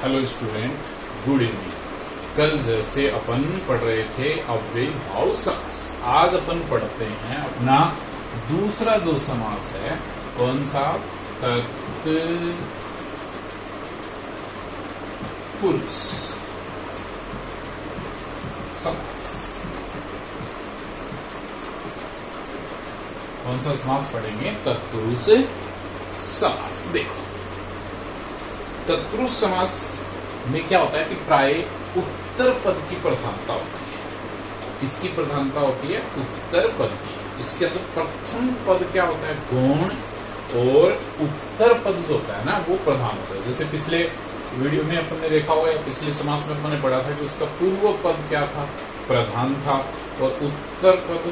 Hello student, good evening. कल जैसे अपन पढ़ रहे थे अव्ययी भाव समास, आज अपन पढ़ते हैं अपना दूसरा जो समास है। कौन सा? तत्पुरुष समास। कौन सा समास पढ़ेंगे? तत्पुरुष समास। देखो, तत्पुरुष समास में क्या होता है कि प्राय उत्तर पद की प्रधानता होती है। इसकी प्रधानता होती है उत्तर पद की। इसके अंदर प्रथम पद क्या होता है? गौण, और उत्तर पद जो होता है ना वो प्रधान होता है। जैसे पिछले वीडियो में अपन ने देखा होगा, या पिछले समास में अपन ने पढ़ा था कि उसका पूर्व पद क्या था? प्रधान था, और उत्तर पद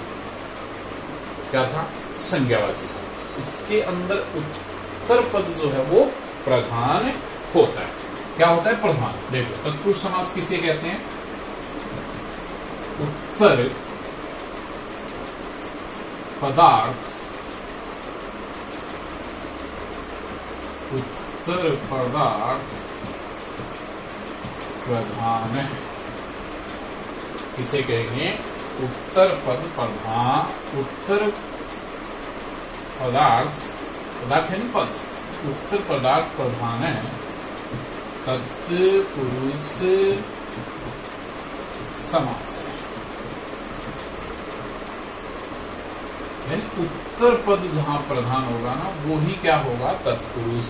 क्या था? संज्ञावाची था। इसके अंदर उत्तर पद जो है वो प्रधान होता है। क्या होता है? प्रधान। देखो, तत्पुरुष समास किसे कहते हैं? उत्तर पदार्थ, उत्तर पदार्थ प्रधान है। किसे कहेंगे? उत्तर पद प्रधान। उत्तर पदार्थ, पदार्थ है पद, उत्तर पदार्थ प्रधान है तत्पुरुष समास है। यानी उत्तर पद जहां प्रधान होगा ना, वो ही क्या होगा? तत्पुरुष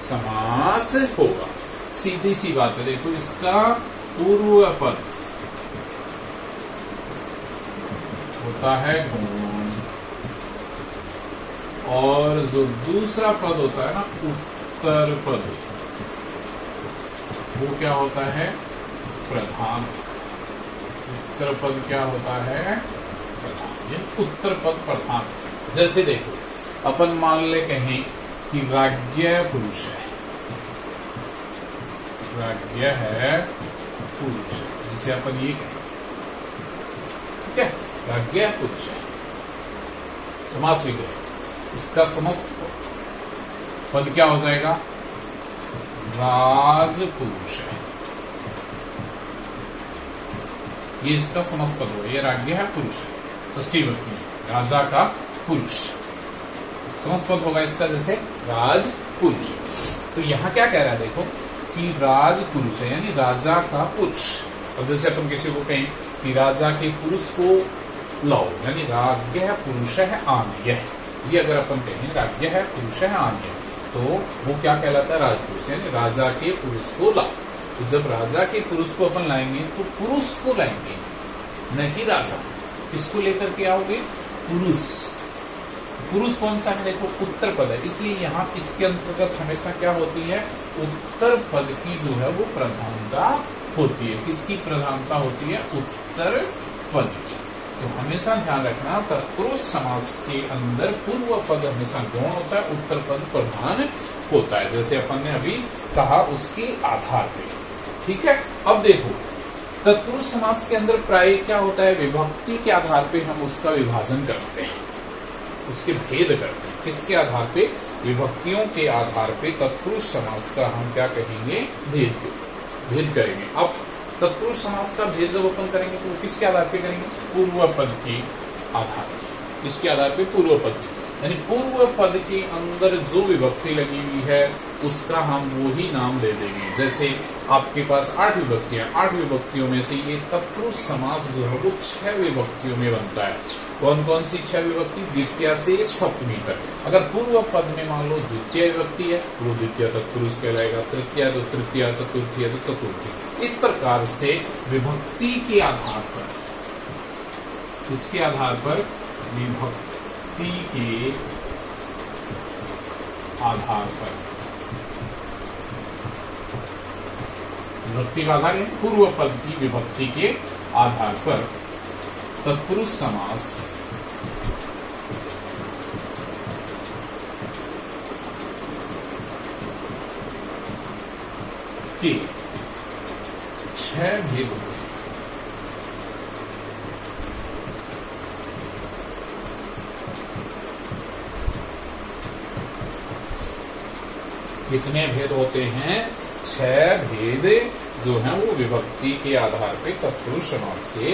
समास होगा। सीधी सी बात है। देखो, इसका पूर्व पद होता है गौण, और जो दूसरा पद होता है ना उत्तर पद, वो क्या होता है? प्रधान। उत्तर पद क्या होता है? प्रधान। ये उत्तर पद प्रधान। जैसे देखो, अपन मान ले कहें कि राज्ञ पुरुष है, राज्ञ है पुरुष है, जिसे अपन ये कहें, ठीक है? राज्ञ पुरुष है, समास विग्रह। इसका समस्त पद क्या हो जाएगा? राजपुरुष है। ये इसका समस्त पद होगा। ये राज्ञ है, पुरुष है, षष्ठी विभक्ति में राजा का पुरुष। समस्त पद होगा इसका जैसे राजपुरुष। तो यहां क्या कह रहा है? देखो कि राजपुरुष है, यानी राजा का पुरुष। और जैसे अपन किसी को कहें कि राजा के पुरुष को लाओ, यानी राज्ञ पुरुष है आन्य। ये अगर अपन कहें राज्ञ है पुरुष है आन्य, तो वो क्या कहलाता है? राजपुरुष, यानी राजा के पुरुष को लाओ। तो जब राजा के पुरुष को अपन लाएंगे तो पुरुष को लाएंगे, न कि राजा। किसको लेकर के आओगे? पुरुष। पुरुष कौन सा है? देखो, उत्तर पद है, इसलिए यहाँ इसके अंतर्गत हमेशा क्या होती है? उत्तर पद की जो है वो प्रधानता होती है। किसकी प्रधानता होती है? उत्तर पद की। तो हमेशा ध्यान रखना, तत्पुरुष समास के अंदर पूर्व पद हमेशा गौण होता है, उत्तर पद प्रधान होता है। जैसे अपन ने अभी कहा उसके आधार पे, ठीक है? अब देखो, तत्पुरुष समास के अंदर प्राय क्या होता है? विभक्ति के आधार पे हम उसका विभाजन करते हैं, उसके भेद करते हैं। किसके आधार पे? विभक्तियों के आधार पे तत्पुरुष समास का हम क्या कहेंगे? भेद करेंगे। अब तत्पुरुष समास का भेद जब अपन करेंगे तो किसके आधार पे करेंगे? पूर्व पद के आधार पे। किसके आधार पे? पूर्व पद के। यानी पूर्व पद के अंदर जो विभक्ति लगी हुई है उसका हम वो ही नाम दे देंगे। जैसे आपके पास 8 विभक्तियां, 8 विभक्तियों में से ये तत्पुरुष समास जो है वो 6 विभक्तियों में बनता है। कौन कौन सी 6 विभक्ति? द्वितीय से सप्तमी तक। अगर पूर्व पद में मान लो द्वितीय विभक्ति है, वो द्वितीय तत्पुरुष कहलाएगा। तृतीय तो तृतीय, चतुर्थी है तो चतुर्थी। इस प्रकार से विभक्ति के आधार पर, इसके आधार पर, विभक्ति के आधार पर, विभक्ति का आधार है पूर्व पद की विभक्ति के आधार पर तत्पुरुष समास के 6 भेद होते हैं। कितने भेद होते हैं? छह भेद जो है वो विभक्ति के आधार पे तत्पुरुष समास के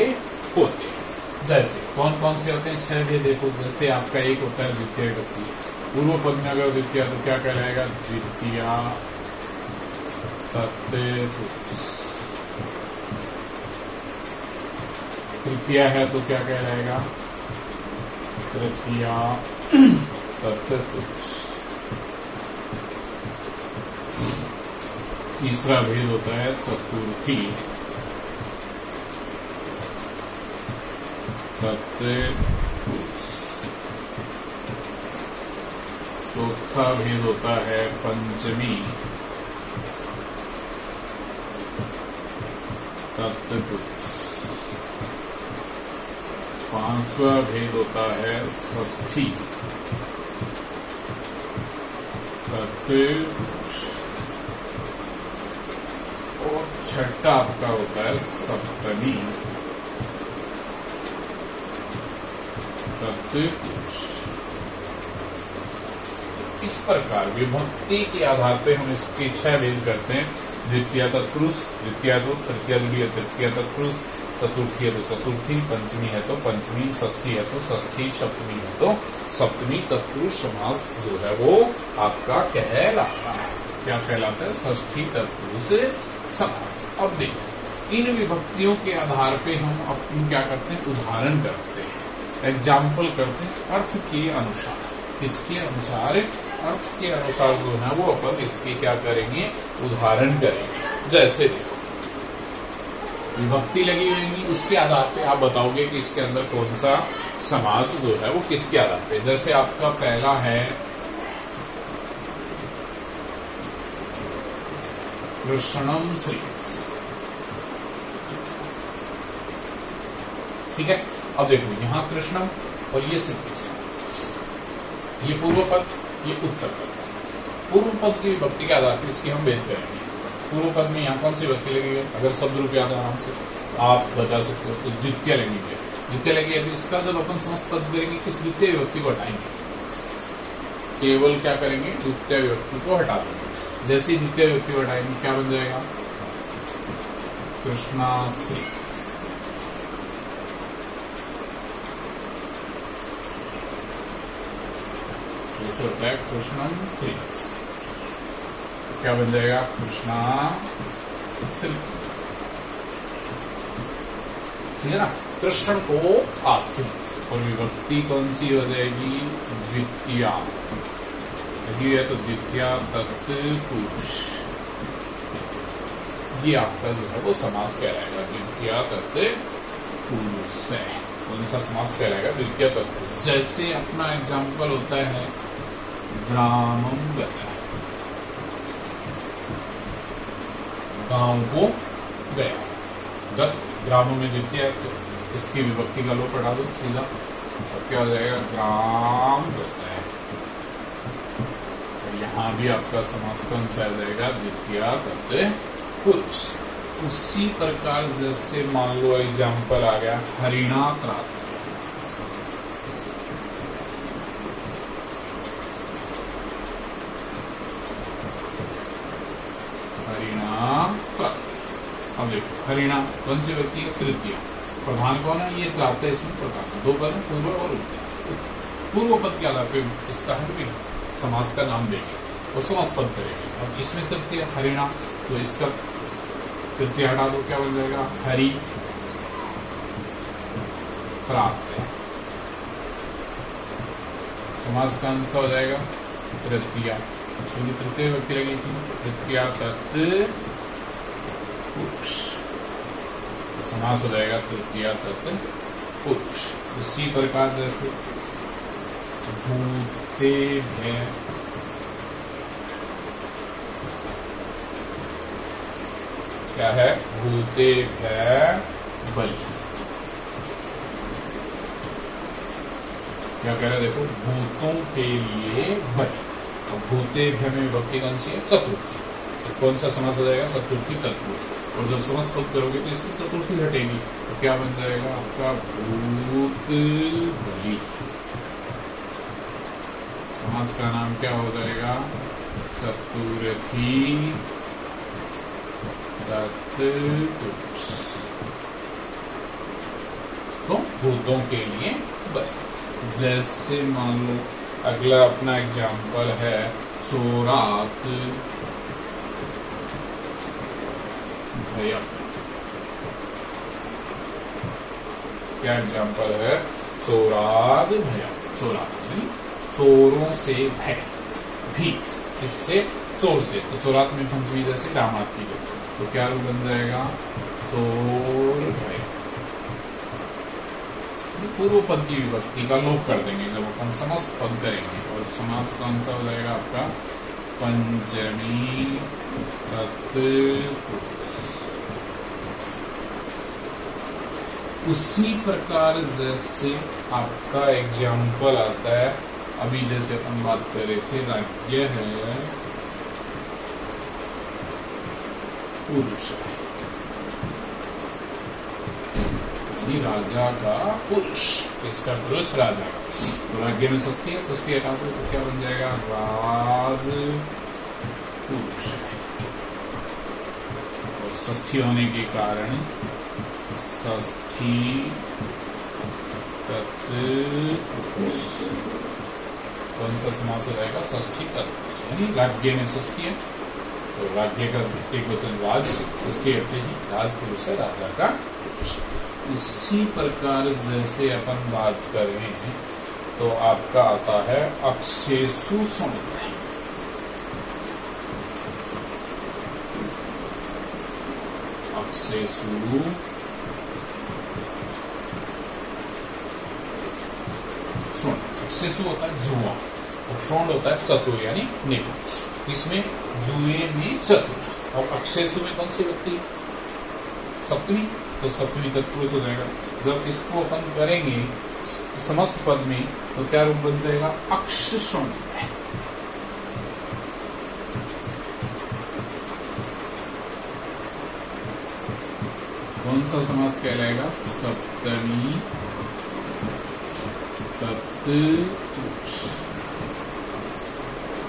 होते हैं। जैसे कौन कौन से होते हैं छह भेद? देखो, जैसे आपका एक होता है द्वितीय विभक्ति। पूर्व पद में अगर द्वितीय तो क्या कहलाएगा? द्वितीय तत्पुरुष। तृतीया है तो क्या कहलाएगा? तृतीया तत्पुरुष। तीसरा भेद होता है चतुर्थी तत्पुरुष। चौथा भेद होता है पंचमी तत्पुरुष। पांचवा भेद होता है षष्ठी तत्पुरुष। और छठा आपका होता है सप्तमी तत्पुरुष। इस प्रकार विभक्ति के आधार पे हम इसके छह भेद करते हैं। द्वितीय तत्पुरुष, द्वितीय तो तृतीय द्वितीय तृतीय तत्पुरुष, चतुर्थी है तो चतुर्थी, पंचमी है तो पंचमी, षष्ठी है तो षष्ठी, सप्तमी है तो सप्तमी तत्पुरुष समास जो है वो आपका कहलाता है। क्या कहलाता है? षष्ठी तत्पुरुष समास। अब देखो, इन विभक्तियों के आधार पे हम अपन क्या करते हैं? उदाहरण करते हैं, एग्जाम्पल करते हैं अर्थ के अनुसार। किसके अनुसार? अर्थ के अनुसार जो है वो अपन इसके क्या करेंगे? उदाहरण करेंगे। जैसे देखो, विभक्ति लगी होगी, उसके आधार पे आप बताओगे कि इसके अंदर कौन सा समास जो है वो किसके आधार पे। जैसे आपका पहला है कृष्णम श्री। ठीक है, अब देखो यहाँ कृष्णम और ये श्री, ये पूर्व पद, ये उत्तर पद। पूर्व पद की विभक्ति के आधार पर इसकी हम भेद करेंगे। पूर्व पद में यहाँ कौन सी विभक्ति लगी है? अगर शब्द रूप याद आराम से आप बता सकते हो तो द्वितीय लगेगी। द्वितीय लगी है तो इसका जब अपन समस्त पद करेंगे किस द्वितीय विभक्ति को हटाएंगे? केवल क्या करेंगे? द्वितीय विभक्ति को हटा देंगे। जैसे द्वितीय विभक्ति को हटाएंगे क्या बन जाएगा? कृष्णाश्री। जैसे होता है कृष्णम श्री, क्या बन जाएगा? कृष्णा श्री। ठीक है ना? कृष्ण को आश्रित। और विभक्ति कौन सी हो जाएगी? द्वितीया। यदि है तो द्वितीया तत्पुरुष। ये आपका जो है वो समास कहलाएगा द्वितीया तत्पुरुष है। कौन सा समास कहलाएगा? द्वितीय तत्पुरुष। जैसे अपना एग्जाम्पल होता है ग्रामम गया, गांव को गया। गत ग्रामों में द्वितीय, तो इसकी विभक्ति का लोप हटा दो सीधा, तो क्या हो जाएगा? ग्राम गता है। तो यहाँ भी आपका समास कौन सा हो जाएगा? द्वितीय तत्पुरुष। उसी प्रकार जैसे मान लो एग्जाम्पल आ गया हरिणा त्रात। अब देखो, हरिणा कौन सी व्यक्ति है? तृतीय। प्रधान कौन है? ये त्रात है, इसमें प्रधान। दो पद, पूर्व और उत्तर। पूर्व पद के आधार पे इसका हम भी समास का नाम देंगे और समास पद करेंगे। अब इसमें तृतीय हरिणा, तो इसका तृतीय हटा दो, क्या बन जाएगा? हरि त्रात। समास का अंश हो जाएगा तृतीया, क्योंकि तृतीय व्यक्ति लगी थी। तृतीया तत्पुरुष, समास हो जाएगा तृतीया तत्पुरुष। उसी प्रकार जैसे भूते भय, क्या है? भूते भय बलि। क्या कह रहे हैं? देखो, भूतों के लिए बलि। और भूते भय में विभक्ति कौन सी है? चतुर्थी। तो कौन सा समास हो जाएगा? चतुर्थी तत्पुरुष। और जब समास पद करोगे तो इसकी चतुर्थी हटेगी, तो क्या बन जाएगा आपका? भूत बलि। समास का नाम क्या हो जाएगा? चतुर्थी तत्पुरुष। तो भूतों के लिए बने। जैसे मान लो अगला अपना एग्जाम्पल है चोरात भयम। क्या एग्जाम्पल है? चोराद भयम। चोराद यानी चोरों से भय, भीत, किससे? चोर से। तो चोरात में पंचमी जैसे डामात की गई, तो क्या रूप बन जाएगा? चोर भय। पूर्व पद की विभक्ति का लोप कर देंगे जब अपन समस्त पद करेंगे, और समास कौन सा हो जाएगा आपका? पंचमी तत्पुरुष। उसी प्रकार जैसे आपका एग्जाम्पल आता है, अभी जैसे अपन बात कर रहे थे, राज्य है पुरुष, राजा का पुरुष। इसका पुरुष राजा का। तो राज्य में षष्ठी है, षष्ठी हटा दो तो क्या बन जाएगा? राज पुरुष। और षष्ठी होने के कारण षष्ठी तत्पुरुष। कौन सा समास हो जाएगा? षष्ठी तत्पुरुष। यानी राज्य में षष्ठी है तो राज्य का एक वचन राज, षष्ठी हटते ही राजपुरुष है, राजा का पुरुष। उसी प्रकार जैसे अपन बात कर रहे हैं तो आपका आता है अक्षेषु समुदाय। अक्षेषु सुन। अक्षेषु होता है जुआ और शोण होता है चतुर यानी निपुण। इसमें जुए में चतुर और अक्षेषु में कौन सी व्यक्ति? सप्तमी। तो सप्तमी तत्पुरुष हो जाएगा। जब इसको अपन करेंगे समस्त पद में तो क्या रूप बन जाएगा? अक्षशुण। कौन सा समास कहलाएगा? सप्तमी तत्पुरुष।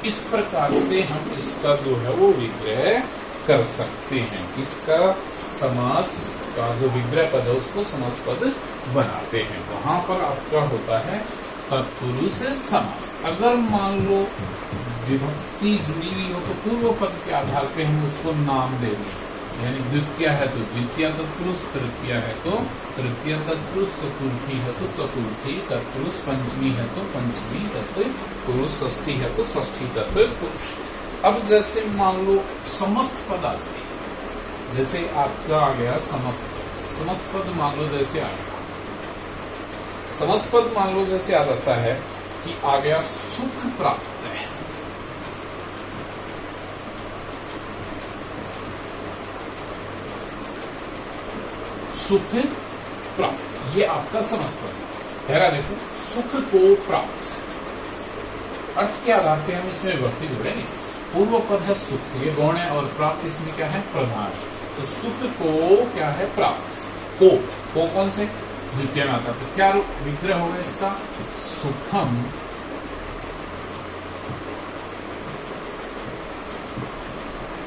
इस प्रकार से हम इसका जो है वो विग्रह कर सकते हैं। इसका समास का जो विग्रह पद है उसको समास पद बनाते हैं। वहां पर आपका होता है तत्पुरुष समास। अगर मान लो विभक्ति जुड़ी हुई हो तो पूर्व पद के आधार पे हम उसको नाम देंगे। यानी द्वितीय है तो द्वितीय तत्पुरुष, तृतीय है तो तृतीय तत्पुरुष, चतुर्थी है तो चतुर्थी तत्पुरुष, पंचमी है तो पंचमी तत्पुरुष, षष्ठी है तो षष्ठी तत्पुरुष। अब जैसे मान लो समस्त पद आ जाए, जैसे आपका आ गया समस्त पद। समस्त पद मान लो जैसे आ गया, समस्त पद मान लो जैसे आ जाता है कि आ गया सुख प्राप्त है। सुख प्राप्त, ये आपका समस्त पद है। पहला देखो, सुख को प्राप्त, अर्थ के आधार पे हम इसमें विभक्ति जोड़ेंगे। पूर्व पद है सुख, ये गौण है, और प्राप्त इसमें क्या है? प्रधान है। तो सुख को क्या है? प्राप्त। को कौन से? द्वितीय में आता। तो क्या विग्रह होगा इसका? सुखम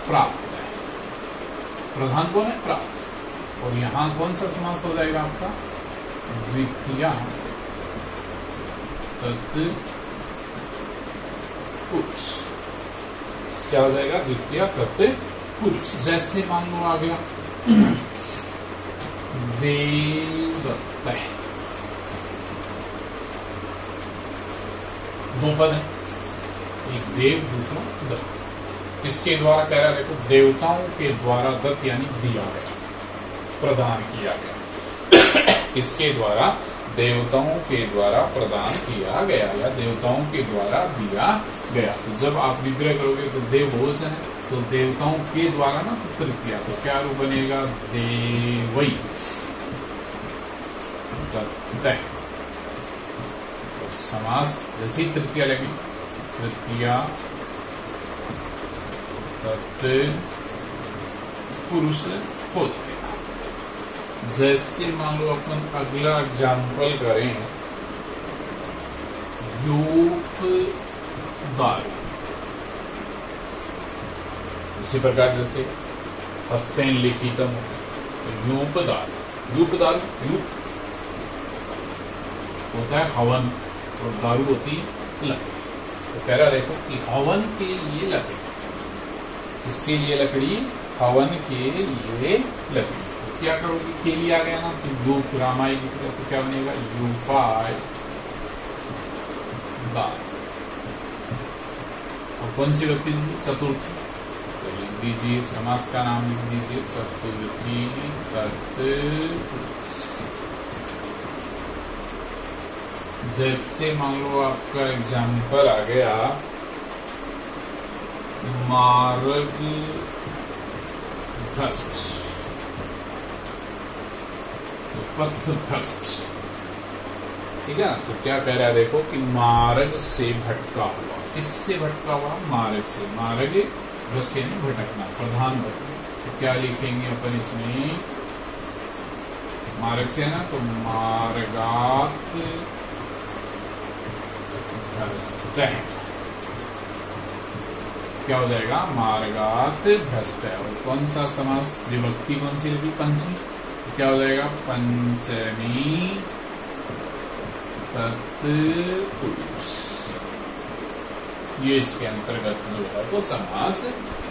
प्राप्त है। प्रधान कौन है? प्राप्त। और यहां कौन सा समास हो जाएगा आपका? द्वितीय तत्पुरुष। क्या हो जाएगा? द्वितीय तत्पुरुष। जैसे मान लो आ गया देवदत्त है, दो पद है, एक देव दूसरा दत्त। इसके द्वारा कह रहा है देखो, देवताओं के द्वारा दत्त यानी दिया गया, प्रदान किया गया। इसके द्वारा देवताओं के द्वारा प्रदान किया गया या देवताओं के द्वारा दिया गया। तो जब आप विग्रह करोगे तो देव बहुवचन है, तो देवताओं के द्वारा ना तो तृतीया, तो क्या रूप बनेगा? देवई दत्त। तो समास जैसी तृतीया लगी, तृतीया तत्पुरुष हो जाएगा। जैसे मान लो अपन अगला एग्जाम्पल करें, यूप दारू। इसी प्रकार जैसे हस्तेन लिखितम तो यूप दारू, यूप दारू, यूप होता है हवन और दारू होती है लकड़ी। तो कह रहा देखो कि हवन के लिए लकड़ी, इसके लिए लकड़ी, हवन के लिए लकड़ी। तो क्या करोगे, के लिए आ गया ना, तो यूप रामाय लिख रहे तो क्या बनेगा, यूपाय दारू। और कौन सी व्यक्ति, चतुर्थी, तो लिख दीजिए समास का नाम लिख दीजिए चतुर्थी तत्पुरुष। जैसे मान लो आपका एग्जाम्पल आ गया मार्ग भ्रष्ट, पथ भ्रष्ट, ठीक है। तो क्या कह रहा है देखो कि मार्ग से भटका हुआ, किससे भटका हुआ, मार्ग से, मार्ग भ्रष्ट यानी भटकना, प्रधान भटकना। तो क्या लिखेंगे अपन इसमें, मार्ग से है ना, तो मार्गात भ्रष्ट है, क्या हो जाएगा, मार्गात भ्रष्ट है। और कौन सा समास, विभक्ति कौन सी लगी, पंचमी, तो क्या हो जाएगा, पंचमी तत्पुरुष। ये इसके अंतर्गत जो है वो समास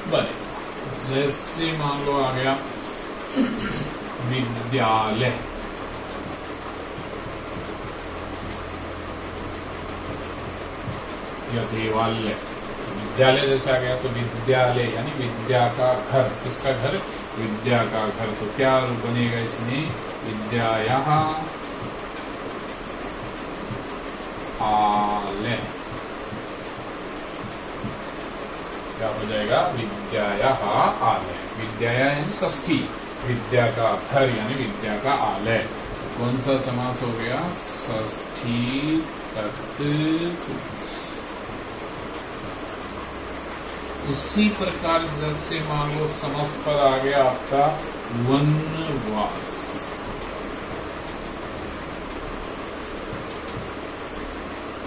बनेगा। जैसे मान लो आ गया विद्यालय, या देवालय, विद्यालय जैसे आ गया तो विद्यालय यानी विद्या का घर, किसका घर, विद्या का घर। तो क्या बनेगा इसमें, विद्यायाः आलय, क्या हो जाएगा, विद्यायाः आलय, विद्याया यानी षष्ठी, विद्या का घर यानी विद्या का आलय। तो कौन सा समास हो गया, षष्ठी तत्पुरुष। उसी प्रकार जैसे मान लो समस्त पद आ गया आपका वनवास,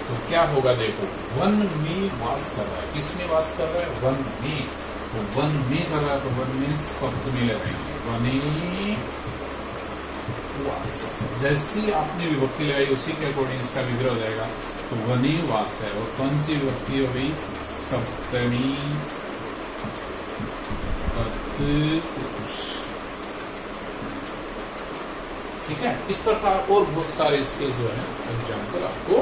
तो क्या होगा देखो, वन में वास कर रहा है, किसमें वास कर रहा है, वन में, तो वन में कर रहा है तो वन में सप्तमी लगाएंगे, वने वास। जैसी आपने विभक्ति लगाई उसी के अकॉर्डिंग इसका विग्रह हो जाएगा। तो वने वास है, और कौन सी विभक्ति हो गई, सप्तमी तत्पुरुष, ठीक है। इस प्रकार और बहुत सारे इसके जो है एग्जाम्पल आपको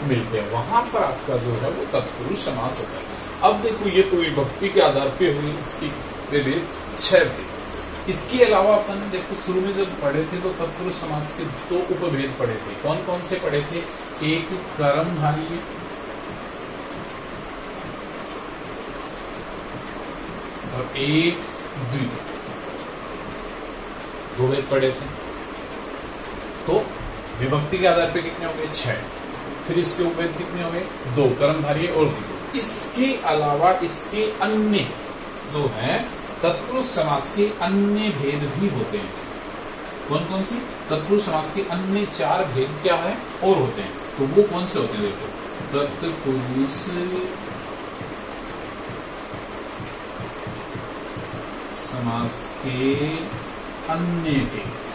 मिलते हैं, वहां पर आपका जो है वो तत्पुरुष समास होता है। अब देखो ये तो विभक्ति के आधार पे हुई इसकी विभेद 6 भेद। इसके अलावा अपन देखो शुरू में जब पढ़े थे तो तत्पुरुष समास के 2 उपभेद पढ़े थे। कौन कौन से पढ़े थे, एक कर्मधारय और एक द्वितीय, 2 भेद पढ़े थे। तो विभक्ति के आधार पे कितने हो गए, 6। फिर इसके उपभेद कितने हो गए, 2, कर्मधारय और द्वितीय। इसके अलावा इसके अन्य जो है तत्पुरुष समास के अन्य भेद भी होते हैं। कौन कौन सी, तत्पुरुष समास के अन्य 4 भेद क्या है और होते हैं, तो वो कौन से होते हैं देखो, तत्पुरुष समास के अन्य भेद,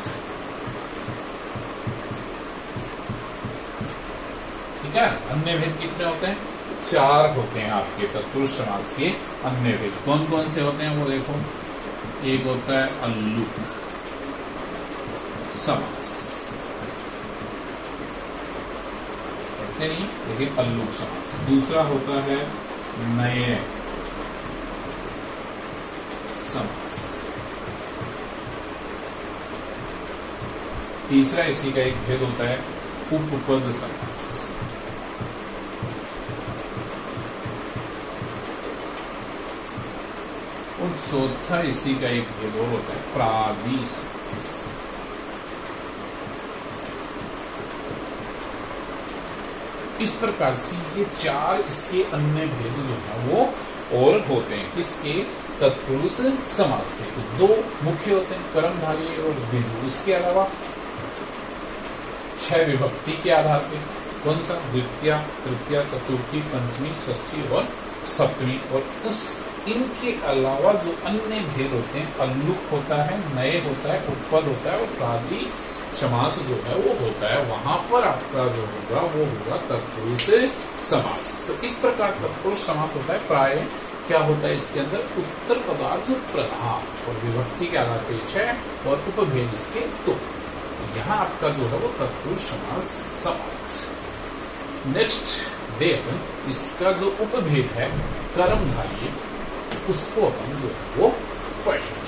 ठीक है। अन्य भेद कितने होते हैं, 4 होते हैं आपके तत्पुरुष समास के अन्य भेद। कौन कौन से होते हैं वो देखो, एक होता है अल्लुक समास, पढ़ते नहीं लेकिन अल्लुक समास। दूसरा होता है नए समास। तीसरा इसी का एक भेद होता है उपपद समास। और चौथा इसी का एक भेद और होता है प्रादि समास। इस प्रकार से ये 4 इसके अन्य भेद जो है वो और होते हैं किसके, तत्पुरुष समास के। तो 2 मुख्य होते हैं, कर्मधारय और द्वितीय। उसके अलावा 6 विभक्ति के आधार पे, कौन सा, द्वितीय, तृतीय, चतुर्थी, पंचमी, षष्ठी और सप्तमी। और उस इनके अलावा जो अन्य भेद होते हैं, अल्लुक होता है, नए होता है, उपपद होता है और प्रादि समास जो है वो होता है, वहां पर आपका जो होगा वो होगा तत्पुरुष समास। तो इस प्रकार तत्पुरुष समास होता है। प्राय क्या होता है इसके अंदर, उत्तर पदार्थ प्रधान और विभक्ति के आधार पे है और उपभेद इसके तो यहाँ आपका जो है वो तत्पुरुष समास समाप्त। नेक्स्ट डे अपन इसका जो उपभेद है कर्मधारय उसको अपन जो है वो पढ़ेंगे।